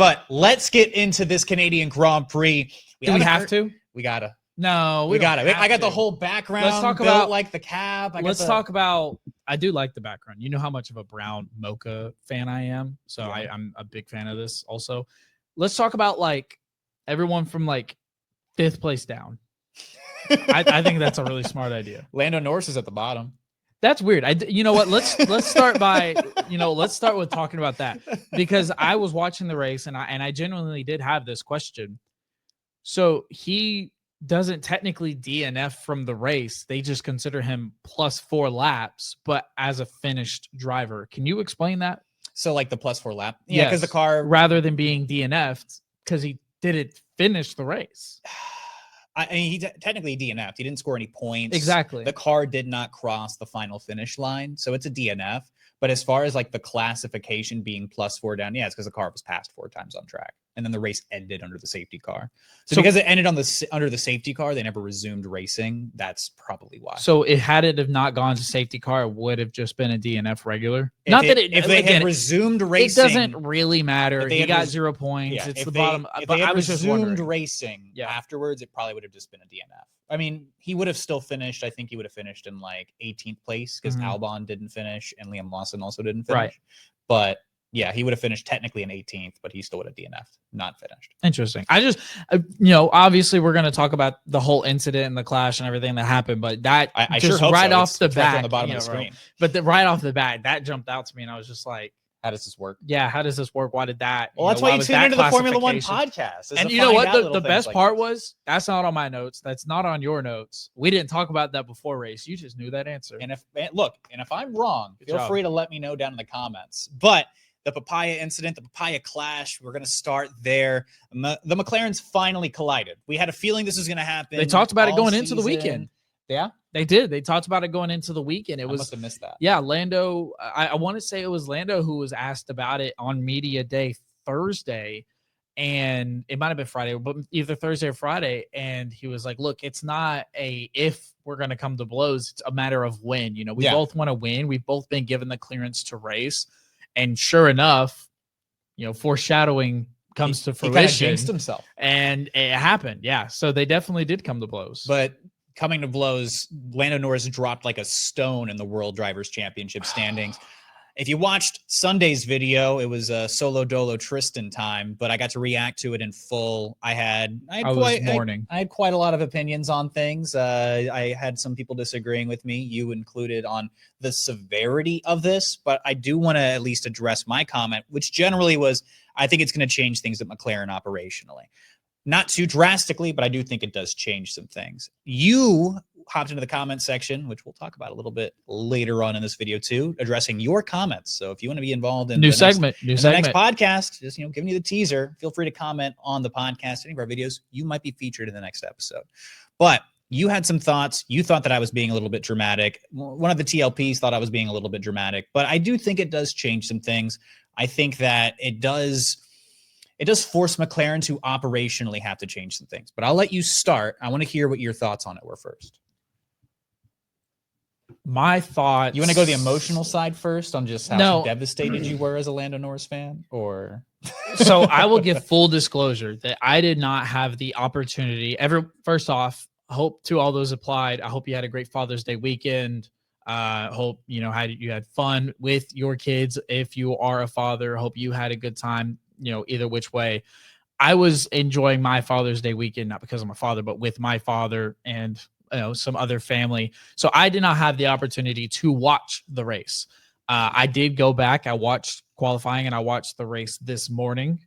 But let's get into this Canadian Grand Prix. Do we have to? We gotta. No, we got it. I got the whole background. Let's talk about like the cab. Talk about. I do like the background. You know how much of a brown mocha fan I am, so yeah. I'm a big fan of this. Also, let's talk about like everyone from like 5th place down. I think that's a really smart idea. Lando Norris is at the bottom. That's weird. You know what? Let's start by let's start with talking about that, because I was watching the race and I genuinely did have this question. So he doesn't technically DNF from the race. They just consider him +4 laps, but as a finished driver. Can you explain that? So like the +4 lap? Yeah, because the car... Rather than being DNF'd, because he didn't finish the race. I mean, he technically DNF'd. He didn't score any points. Exactly. The car did not cross the final finish line, so it's a DNF. But as far as like the classification being +4 down, yeah, it's because the car was passed 4 times on track, and then the race ended under the safety car. So because it ended under the safety car, they never resumed racing. That's probably why. So had it not gone to safety car, it would have just been a DNF regular. If they had resumed racing, it doesn't really matter. He got 0 points. Yeah, it's the bottom. But I was just wondering. Racing afterwards, it probably would have just been a DNF. I mean, he would have still finished. I think he would have finished in like 18th place because Albon didn't finish and Liam Lawson also didn't finish. Right. But yeah, he would have finished technically in 18th, but he still would have DNF'd, not finished. Interesting. I just, obviously we're going to talk about the whole incident and the clash and everything that happened, but that I just sure hope right so. off the bat, right on the bottom of the screen. But right off the bat, that jumped out to me, and I was just like, how does this work? Yeah, how does this work? Why did that? Well, that's why you tune into the Formula One podcast. And you know what? The best part was, that's not on my notes. That's not on your notes. We didn't talk about that before race. You just knew that answer. And if I'm wrong, feel free to let me know down in the comments. But the papaya incident, the papaya clash, we're going to start there. The McLarens finally collided. We had a feeling this was going to happen. They talked about it going into the weekend. Yeah, they did. They talked about it going into the weekend. I must have missed that. Yeah, Lando. I want to say it was Lando who was asked about it on media day Thursday, and it might have been Friday, but either Thursday or Friday. And he was like, "Look, it's not a if we're going to come to blows. It's a matter of when. We both want to win. We've both been given the clearance to race." And sure enough, foreshadowing comes to fruition. He kind of jinxed himself, and it happened. Yeah, so they definitely did come to blows, but. Coming to blows, Lando Norris dropped like a stone in the World Drivers' Championship standings. If you watched Sunday's video, it was a solo dolo Tristan time, but I got to react to it in full. I had quite a lot of opinions on things. I had some people disagreeing with me, you included, on the severity of this, but I do want to at least address my comment, which generally was, I think it's going to change things at McLaren operationally. Not too drastically, but I do think it does change some things. You hopped into the comment section, which we'll talk about a little bit later on in this video too, addressing your comments. So if you want to be involved in the next podcast, just giving you the teaser, feel free to comment on the podcast, any of our videos. You might be featured in the next episode. But you had some thoughts. You thought that I was being a little bit dramatic. One of the TLPs thought I was being a little bit dramatic, but I do think it does change some things. I think that it does force McLaren to operationally have to change some things. But I'll let you start. I want to hear what your thoughts on it were first. My thoughts... You want to go the emotional side first on just how devastated you were as a Lando Norris fan? Or... So I will give full disclosure that I did not have the opportunity. First off, hope to all those applied. I hope you had a great Father's Day weekend. Hope you had fun with your kids. If you are a father, hope you had a good time. Either which way. I was enjoying my Father's Day weekend, not because I'm a father, but with my father and some other family. So I did not have the opportunity to watch the race. I did go back. I watched qualifying and I watched the race this morning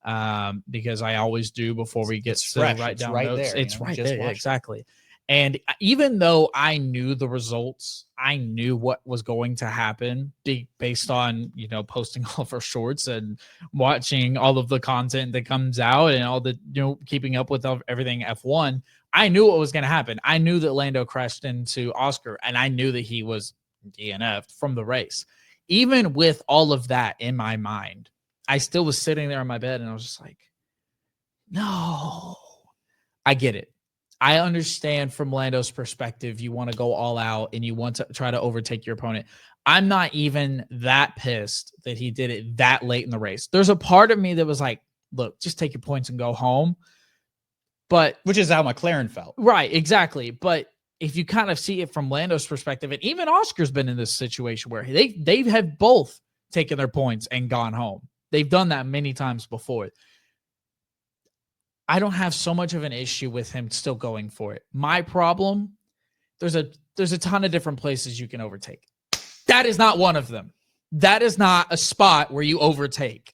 because I always do before we get to write down notes. It's right there. Exactly. And even though I knew the results, I knew what was going to happen based on, posting all of our shorts and watching all of the content that comes out and all the, keeping up with everything F1. I knew what was going to happen. I knew that Lando crashed into Oscar, and I knew that he was DNF'd from the race. Even with all of that in my mind, I still was sitting there in my bed and I was just like, no, I get it. I understand from Lando's perspective, you want to go all out and you want to try to overtake your opponent. I'm not even that pissed that he did it that late in the race. There's a part of me that was like, look, just take your points and go home. But which is how McLaren felt. Right, exactly. But if you kind of see it from Lando's perspective, and even Oscar's been in this situation where they have both taken their points and gone home. They've done that many times before. I don't have so much of an issue with him still going for it. My problem, there's a ton of different places you can overtake. That is not one of them. That is not a spot where you overtake.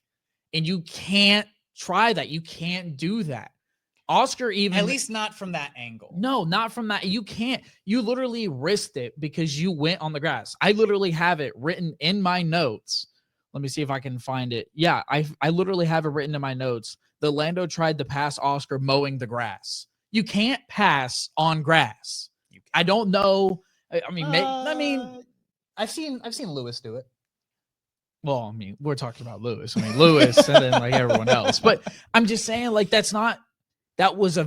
And you can't try that. You can't do that. Oscar even... At least not from that angle. No, not from that. You can't. You literally risked it because you went on the grass. I literally have it written in my notes. Let me see if I can find it. Yeah, I literally have it written in my notes. The Lando tried to pass Oscar mowing the grass. You can't pass on grass. I don't know. I mean, I've seen Lewis do it. Well, I mean, we're talking about Lewis. I mean, Lewis and then like everyone else. But I'm just saying, like, that was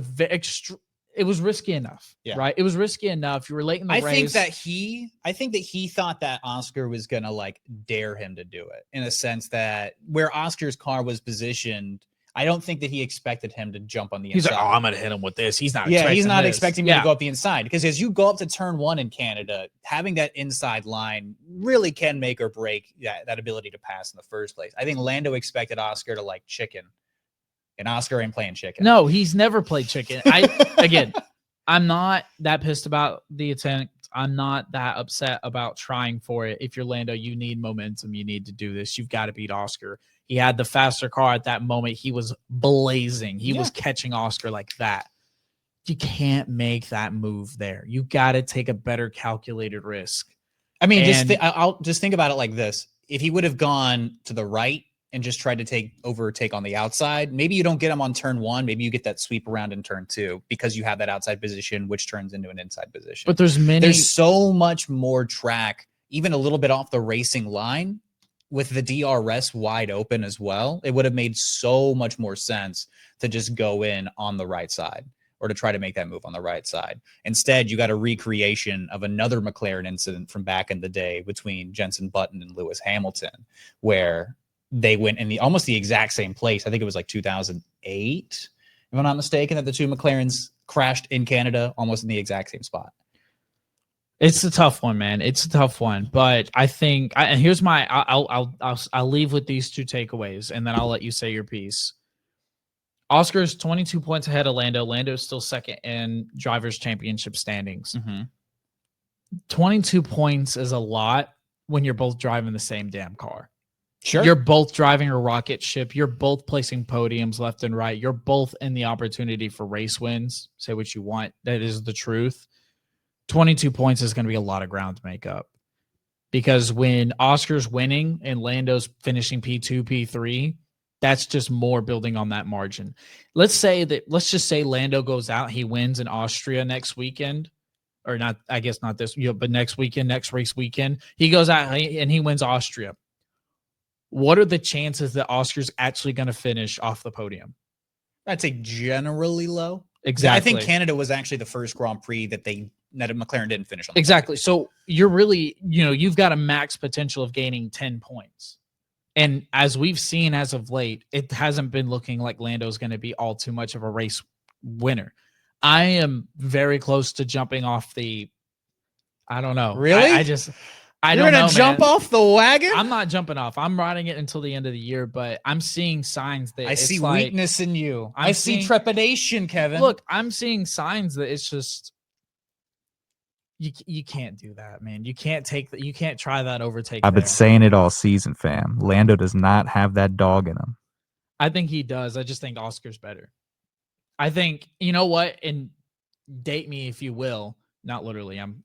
it was risky enough, right? It was risky enough. You were late in the race. I think that he thought that Oscar was gonna like dare him to do it, in a sense that where Oscar's car was positioned, I don't think that he expected him to jump on the inside. He's like, oh, I'm gonna hit him with this. He's not. Expecting me to go up the inside, because as you go up to turn 1 in Canada, having that inside line really can make or break that ability to pass in the first place. I think Lando expected Oscar to like chicken. And Oscar ain't playing chicken. No, he's never played chicken. I'm not that pissed about the attempt. I'm not that upset about trying for it. If you're Lando, you need momentum. You need to do this. You've got to beat Oscar. He had the faster car at that moment. He was blazing. He was catching Oscar like that. You can't make that move there. You got to take a better calculated risk. I mean, I'll just think about it like this. If he would have gone to the right and just tried to overtake on the outside, maybe you don't get him on turn 1. Maybe you get that sweep around in turn 2 because you have that outside position, which turns into an inside position. But there's so much more track, even a little bit off the racing line, with the DRS wide open as well. It would have made so much more sense to just go in on the right side, or to try to make that move on the right side. Instead, you got a recreation of another McLaren incident from back in the day between Jenson Button and Lewis Hamilton, where they went in almost the exact same place. I think it was like 2008, if I'm not mistaken, that the two McLarens crashed in Canada almost in the exact same spot. It's a tough one, man. It's a tough one. But I think, and here's my, I'll leave with these two takeaways, and then I'll let you say your piece. Oscar's 22 points ahead of Lando. Lando's still second in drivers' championship standings. 22 points is a lot when you're both driving the same damn car. Sure. You're both driving a rocket ship. You're both placing podiums left and right. You're both in the opportunity for race wins. Say what you want. That is the truth. 22 points is going to be a lot of ground to make up. Because when Oscar's winning and Lando's finishing P2, P3, that's just more building on that margin. Let's just say Lando goes out, he wins in Austria next weekend. Or not, I guess not this, but next weekend, next race weekend. He goes out and he wins Austria. What are the chances that Oscar's actually going to finish off the podium? I'd say generally low. Exactly. I think Canada was actually the first Grand Prix that McLaren didn't finish on. Exactly. So you're really, you've got a max potential of gaining 10 points. And as we've seen as of late, it hasn't been looking like Lando's going to be all too much of a race winner. I am very close to jumping off the, I don't know. Really? You're going to jump off the wagon? I'm not jumping off. I'm riding it until the end of the year, but I'm seeing signs that I see weakness in you. I see trepidation, Kevin. Look, I'm seeing signs that it's just you can't do that, man. You can't try that overtake. I've been saying it all season, fam. Lando does not have that dog in him. I think he does. I just think Oscar's better. I think, you know what? And date me if you will. Not literally. I'm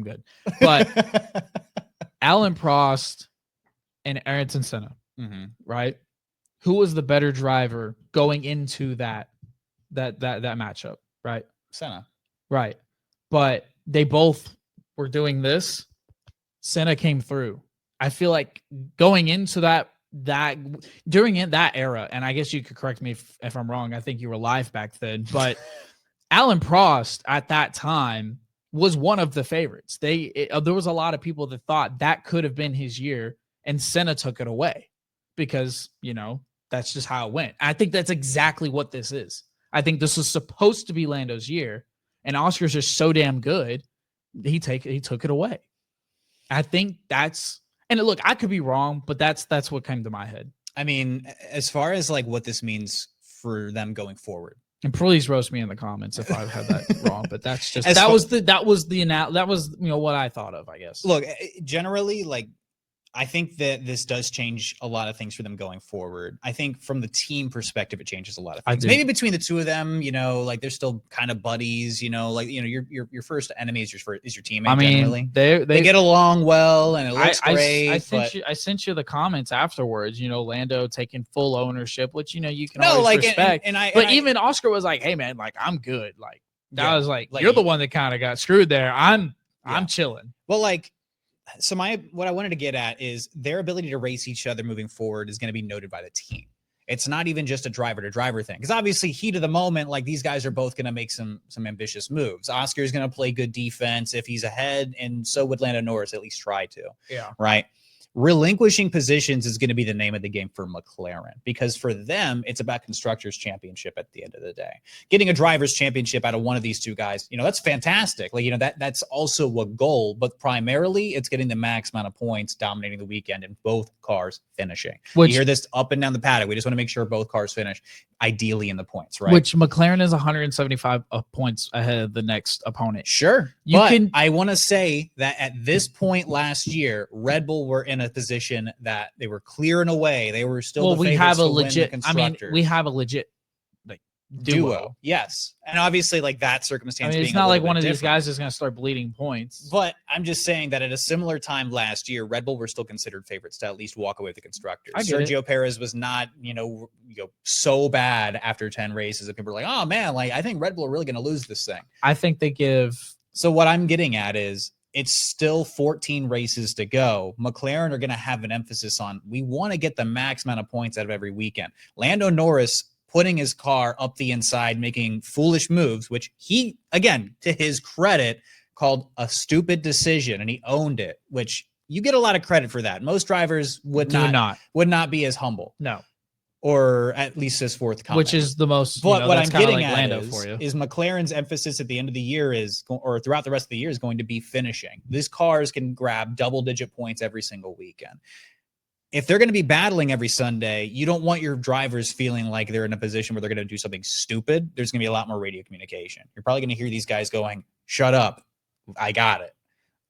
good. But Alan Prost and Ayrton Senna, right? Who was the better driver going into that matchup, right? Senna. Right. But they both were doing this. Senna came through. I feel like going into that during that era, and I guess you could correct me if I'm wrong. I think you were live back then, but Alan Prost at that time was one of the favorites. There was a lot of people that thought that could have been his year, and Senna took it away because, that's just how it went. I think that's exactly what this is. I think this was supposed to be Lando's year, and Oscar's just so damn good. He took it away. I think that's, and look, I could be wrong, but that's what came to my head. I mean, as far as like what this means for them going forward. And please roast me in the comments if I've had that wrong, but that's just that was what I thought of, I guess. Look, generally, like, I think that this does change a lot of things for them going forward. I think from the team perspective, it changes a lot of things. Maybe between the two of them, like they're still kind of buddies. Your first enemy is your teammate. I mean, generally. they get along well, and it looks great. I sent you the comments afterwards. Lando taking full ownership, which you can always respect. But even Oscar was like, "Hey man, like I'm good." Like I was like, "You're the one that kind of got screwed there. I'm chilling." Well, like. So what I wanted to get at is their ability to race each other moving forward is going to be noted by the team. It's not even just a driver to driver thing, because obviously heat of the moment, like these guys are both going to make some ambitious moves. Oscar's going to play good defense if he's ahead, and so would Lando Norris at least try to. Yeah. Right. Relinquishing positions is going to be the name of the game for McLaren, because for them, it's about Constructors' Championship at the end of the day. Getting a Drivers' Championship out of one of these two guys, that's fantastic. Like, that's also a goal, but primarily it's getting the max amount of points dominating the weekend and both cars finishing. You hear this up and down the paddock. We just want to make sure both cars finish, ideally in the points, right? Which McLaren is 175 points ahead of the next opponent. Sure. I want to say that at this point last year, Red Bull were in a position that they were clearing away. They were still we have a legit, we have a legit like duo. Yes. And obviously like that circumstance. It's not like one of these guys is going to start bleeding points. But I'm just saying that at a similar time last year, Red Bull were still considered favorites to at least walk away with the Constructors. Sergio Perez was not, so bad after 10 races that people were like, oh man, like I think Red Bull are really going to lose this thing. I think they give. So what I'm getting at is it's still 14 races to go. McLaren are going to have an emphasis on, we want to get the max amount of points out of every weekend. Lando Norris putting his car up the inside, making foolish moves, which he, again, to his credit, called a stupid decision, and he owned it, which you get a lot of credit for that. Most drivers would not be as humble. No. Or at least as forthcoming. Which is the most, but what I'm getting like at Lando for you. is McLaren's emphasis at the end of the year or throughout the rest of the year is going to be finishing. These cars can grab double-digit points every single weekend. If they're going to be battling every Sunday, you don't want your drivers feeling like they're in a position where they're going to do something stupid. There's going to be a lot more radio communication. You're probably going to hear these guys going, shut up, I got it.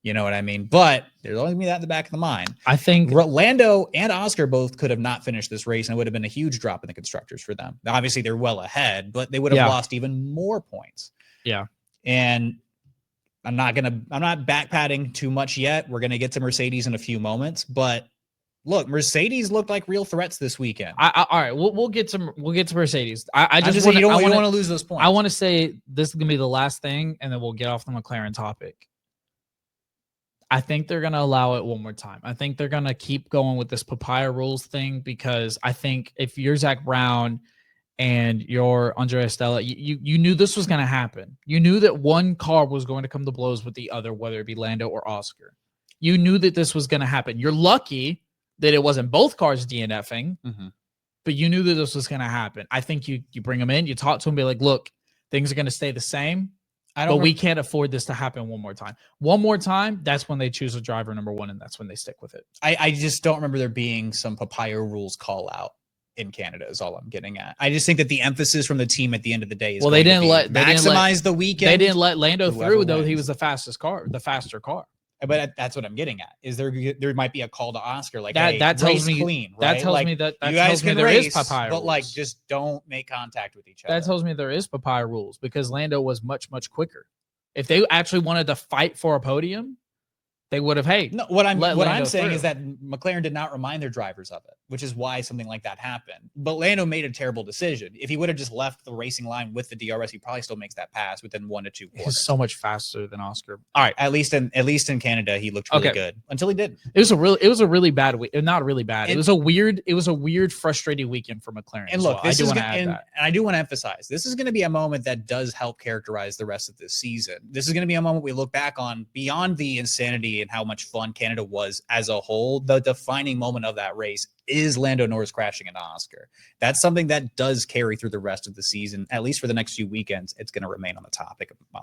You know what I mean? But there's always going to be that in the back of the mind. I think Lando and Oscar both could have not finished this race, and it would have been a huge drop in the Constructors for them. Now, obviously, they're well ahead, but they would have lost even more points. Yeah. And I'm not back padding too much yet. We're going to get to Mercedes in a few moments, but look, Mercedes looked like real threats this weekend. All right, we'll get to Mercedes. I just want to lose those points. I want to say this is going to be the last thing, and then we'll get off the McLaren topic. I think they're going to allow it one more time. I think they're going to keep going with this papaya rules thing, because I think if you're Zach Brown and you're Andrea Stella, you knew this was going to happen. You knew that one car was going to come to blows with the other, whether it be Lando or Oscar. You knew that this was going to happen. You're lucky that it wasn't both cars DNFing, but you knew that this was going to happen. I think you bring them in, you talk to them, be like, look, things are going to stay the same. But we can't afford this to happen one more time. One more time, that's when they choose a driver number one, and that's when they stick with it. I just don't remember there being some papaya rules call out in Canada is all I'm getting at. I just think that the emphasis from the team at the end of the day is they didn't let the weekend. They didn't let Lando through, though he was the faster car. But that's what I'm getting at. Is there might be a call to Oscar like that tells me clean, right? That tells me that you guys can there race, is papaya but rules. like just don't make contact with each other. That tells me there is papaya rules, because Lando was much quicker. If they actually wanted to fight for a podium, they would have. Hey, no, what I'm saying is that McLaren did not remind their drivers of it, which is why something like that happened. But Lando made a terrible decision. If he would have just left the racing line with the DRS, he probably still makes that pass within 1 to 2 quarters. He's so much faster than Oscar. All right, at least in Canada, he looked really good until he didn't. It was a really bad week. Not really bad. It was a weird, frustrating weekend for McLaren. And look, I do want to emphasize, this is going to be a moment that does help characterize the rest of this season. This is going to be a moment we look back on beyond the insanity and how much fun Canada was as a whole. The defining moment of that race is Lando Norris crashing into Oscar. That's something that does carry through the rest of the season, at least for the next few weekends. It's going to remain on the topic of mind.